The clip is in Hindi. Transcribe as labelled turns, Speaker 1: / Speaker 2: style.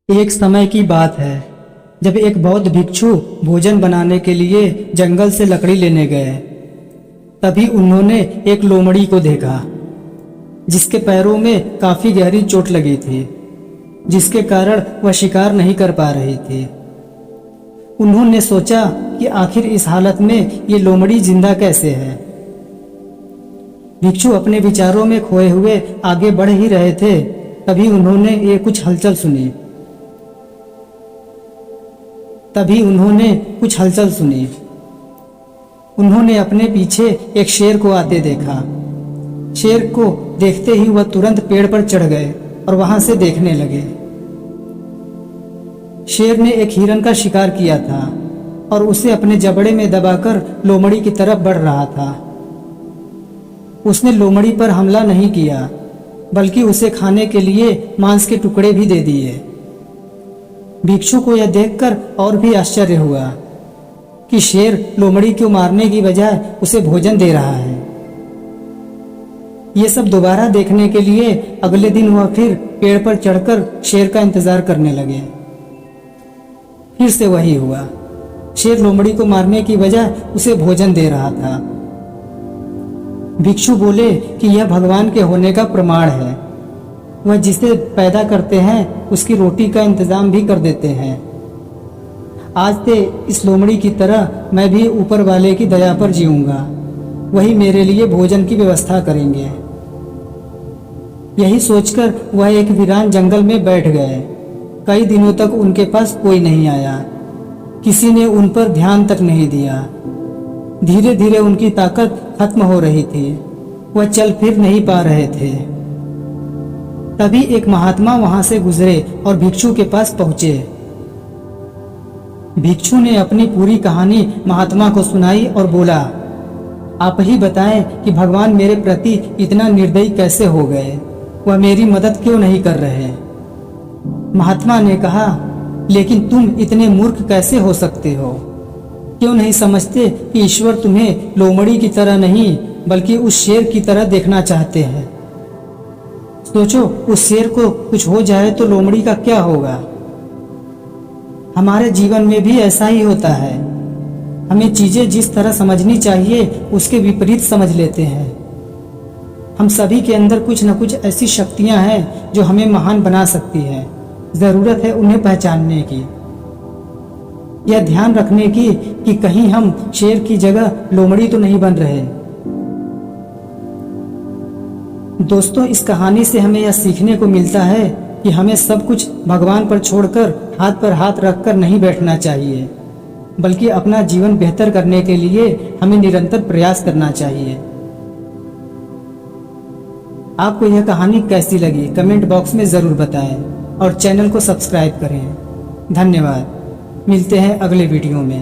Speaker 1: एक समय की बात है जब एक बौद्ध भिक्षु भोजन बनाने के लिए जंगल से लकड़ी लेने गए। तभी उन्होंने एक लोमड़ी को देखा जिसके पैरों में काफी गहरी चोट लगी थी, जिसके कारण वह शिकार नहीं कर पा रही थी। उन्होंने सोचा कि आखिर इस हालत में ये लोमड़ी जिंदा कैसे है। भिक्षु अपने विचारों में खोए हुए आगे बढ़ ही रहे थे, तभी उन्होंने कुछ हलचल सुनी। उन्होंने अपने पीछे एक शेर को आते देखा। शेर को देखते ही वह तुरंत पेड़ पर चढ़ गए और वहां से देखने लगे। शेर ने एक हिरन का शिकार किया था और उसे अपने जबड़े में दबाकर लोमड़ी की तरफ बढ़ रहा था। उसने लोमड़ी पर हमला नहीं किया, बल्कि उसे खाने के लिए मांस के टुकड़े भी दे दिए। भिक्षु को यह देखकर और भी आश्चर्य हुआ कि शेर लोमड़ी को मारने की बजाय उसे भोजन दे रहा है। ये सब दोबारा देखने के लिए अगले दिन वह फिर पेड़ पर चढ़कर शेर का इंतजार करने लगे। फिर से वही हुआ, शेर लोमड़ी को मारने की बजाय उसे भोजन दे रहा था। भिक्षु बोले कि यह भगवान के होने का प्रमाण है। वह जिसे पैदा करते हैं उसकी रोटी का इंतजाम भी कर देते हैं। आज से इस लोमड़ी की तरह मैं भी ऊपर वाले की दया पर जीऊंगा। वही मेरे लिए भोजन की व्यवस्था करेंगे। यही सोचकर वह एक वीरान जंगल में बैठ गए। कई दिनों तक उनके पास कोई नहीं आया। किसी ने उन पर ध्यान तक नहीं दिया। धीरे धीरे उनकी ताकत खत्म हो रही थी। वह चल फिर नहीं पा रहे थे। तभी एक महात्मा वहां से गुजरे और भिक्षु के पास पहुंचे। भिक्षु ने अपनी पूरी कहानी महात्मा को सुनाई और बोला, आप ही बताएं कि भगवान मेरे प्रति इतना निर्दयी कैसे हो गए। वह मेरी मदद क्यों नहीं कर रहे। महात्मा ने कहा, लेकिन तुम इतने मूर्ख कैसे हो सकते हो। क्यों नहीं समझते कि ईश्वर तुम्हें लोमड़ी की तरह नहीं बल्कि उस शेर की तरह देखना चाहते हैं। सोचो, उस शेर को कुछ हो जाए तो लोमड़ी का क्या होगा। हमारे जीवन में भी ऐसा ही होता है। हमें चीजें जिस तरह समझनी चाहिए उसके विपरीत समझ लेते हैं। हम सभी के अंदर कुछ न कुछ ऐसी शक्तियां हैं जो हमें महान बना सकती हैं। जरूरत है उन्हें पहचानने की, यह ध्यान रखने की कि कहीं हम शेर की जगह लोमड़ी तो नहीं बन रहे। दोस्तों, इस कहानी से हमें यह सीखने को मिलता है कि हमें सब कुछ भगवान पर छोड़कर हाथ पर हाथ रखकर नहीं बैठना चाहिए, बल्कि अपना जीवन बेहतर करने के लिए हमें निरंतर प्रयास करना चाहिए। आपको यह कहानी कैसी लगी कमेंट बॉक्स में जरूर बताएं और चैनल को सब्सक्राइब करें। धन्यवाद। मिलते हैं अगले वीडियो में।